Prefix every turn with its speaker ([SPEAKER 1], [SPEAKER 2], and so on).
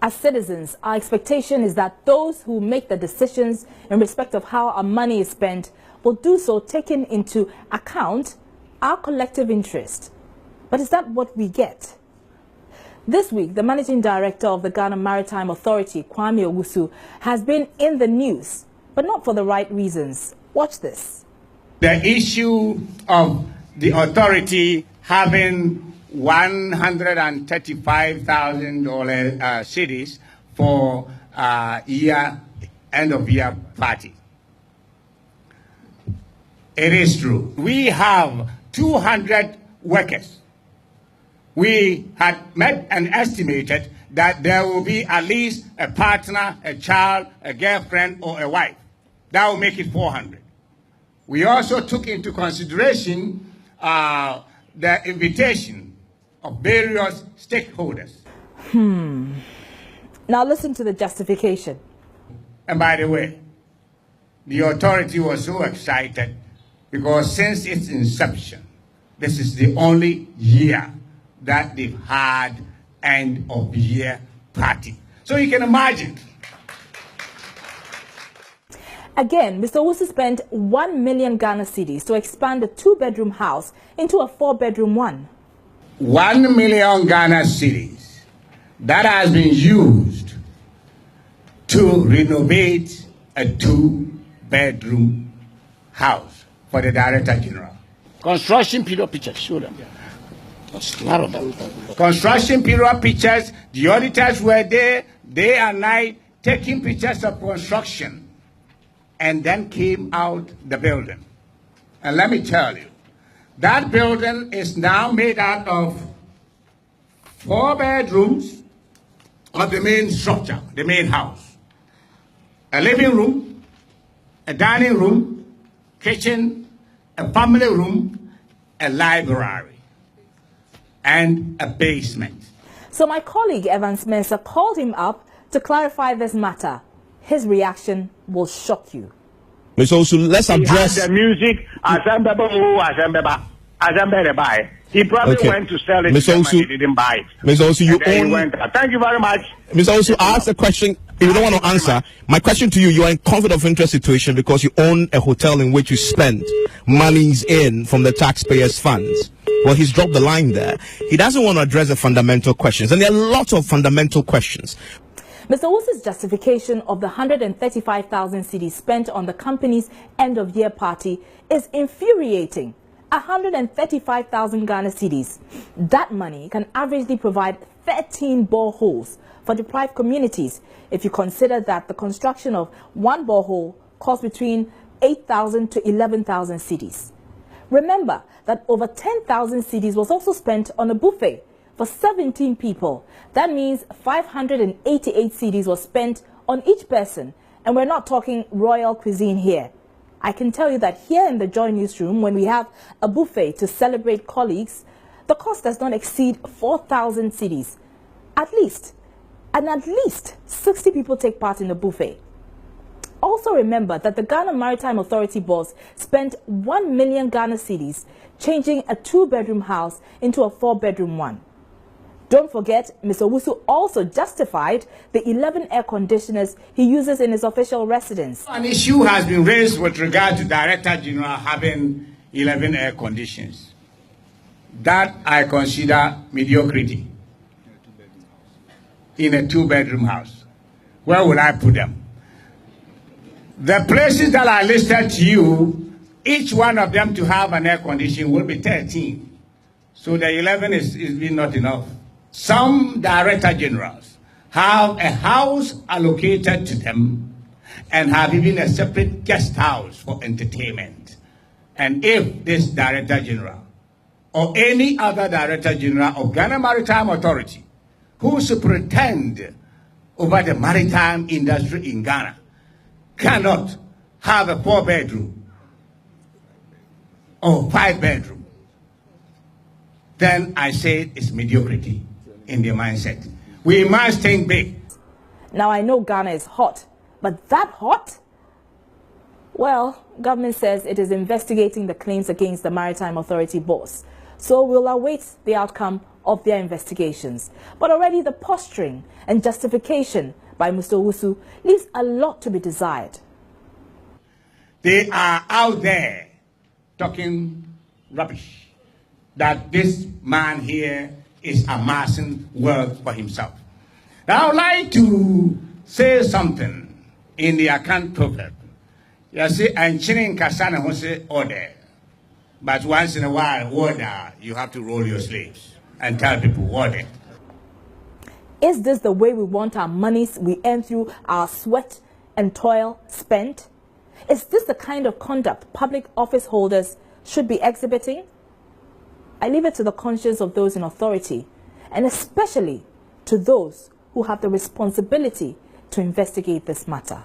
[SPEAKER 1] As citizens, our expectation is that those who make the decisions in respect of how our money is spent will do so taking into account our collective interest. But is that what we get? This week, the Managing Director of the Ghana Maritime Authority, Kwame Owusu, has been in the news, but not for the right reasons. Watch this.
[SPEAKER 2] The issue of the authority having $135,000 cedis for end of year party. It is true. We have 200 workers. We had met and estimated that there will be at least a partner, a child, a girlfriend, or a wife. That will make it 400. We also took into consideration the invitation of various stakeholders.
[SPEAKER 1] Now listen to the justification.
[SPEAKER 2] And by the way, the authority was so excited because since its inception, this is the only year that they've had end of year party. So you can imagine.
[SPEAKER 1] Again, Mr. Owusu spent 1 million Ghana cedis to expand a 2-bedroom house into a 4-bedroom one.
[SPEAKER 2] 1 million Ghana cedis that has been used to renovate a 2-bedroom house for the Director General. Construction period pictures, show them. That's a lot of them. Construction period pictures, the auditors were there day and night taking pictures of construction and then came out the building. And let me tell you, that building is now made out of 4 bedrooms of the main structure, the main house. A living room, a dining room, kitchen, a family room, a library, and a basement.
[SPEAKER 1] So my colleague Evan Spencer called him up to clarify this matter. His reaction will shock you.
[SPEAKER 3] Mr. Owusu, let's address
[SPEAKER 4] the music. He probably went to sell it.
[SPEAKER 3] Mr. Owusu,
[SPEAKER 4] he didn't buy it.
[SPEAKER 3] Mr. Owusu, you own.
[SPEAKER 4] Thank you very much.
[SPEAKER 3] Mr. Owusu, ask the question. If you don't want to answer, my question to you: you are in conflict of interest situation because you own a hotel in which you spend monies in from the taxpayers' funds. Well, he's dropped the line there. He doesn't want to address the fundamental questions, and there are lots of fundamental questions.
[SPEAKER 1] Mr. Owusu's justification of the 135,000 cedis spent on the company's end-of-year party is infuriating. 135,000 Ghana cedis. That money can averagely provide 13 boreholes for deprived communities if you consider that the construction of one borehole costs between 8,000 to 11,000 cedis. Remember that over 10,000 cedis was also spent on a buffet for 17 people. That means 588 cedis was spent on each person, and we're not talking royal cuisine here. I can tell you that here in the Joy Newsroom, when we have a buffet to celebrate colleagues, the cost does not exceed 4,000 cedis. At least 60 people take part in the buffet. Also remember that the Ghana Maritime Authority boss spent 1 million Ghana cedis changing a 2-bedroom house into a 4-bedroom one. Don't forget, Mr. Owusu also justified the 11 air conditioners he uses in his official residence.
[SPEAKER 2] An issue has been raised with regard to Director General having 11 air conditioners. That I consider mediocrity in a 2-bedroom house. Where would I put them? The places that I listed to you, each one of them to have an air conditioner will be 13. So the 11 is not enough. Some Director Generals have a house allocated to them and have even a separate guest house for entertainment. And if this Director General or any other Director General of Ghana Maritime Authority who superintend over the maritime industry in Ghana cannot have a 4-bedroom or 5-bedroom, then I say it's mediocrity in their mindset. We must think big.
[SPEAKER 1] Now I know Ghana is hot, but that hot? Well, government says it is investigating the claims against the Maritime Authority boss. So we'll await the outcome of their investigations. But already the posturing and justification by Mr. Owusu leaves a lot to be desired.
[SPEAKER 2] They are out there talking rubbish that this man here is amassing wealth for himself. Now I would like to say something in the Akan proverb. You see, and chinin kasana hose order. But once in a while, order, you have to roll your sleeves and tell people order.
[SPEAKER 1] Is this the way we want our monies we earn through our sweat and toil spent? Is this the kind of conduct public office holders should be exhibiting? I leave it to the conscience of those in authority, and especially to those who have the responsibility to investigate this matter.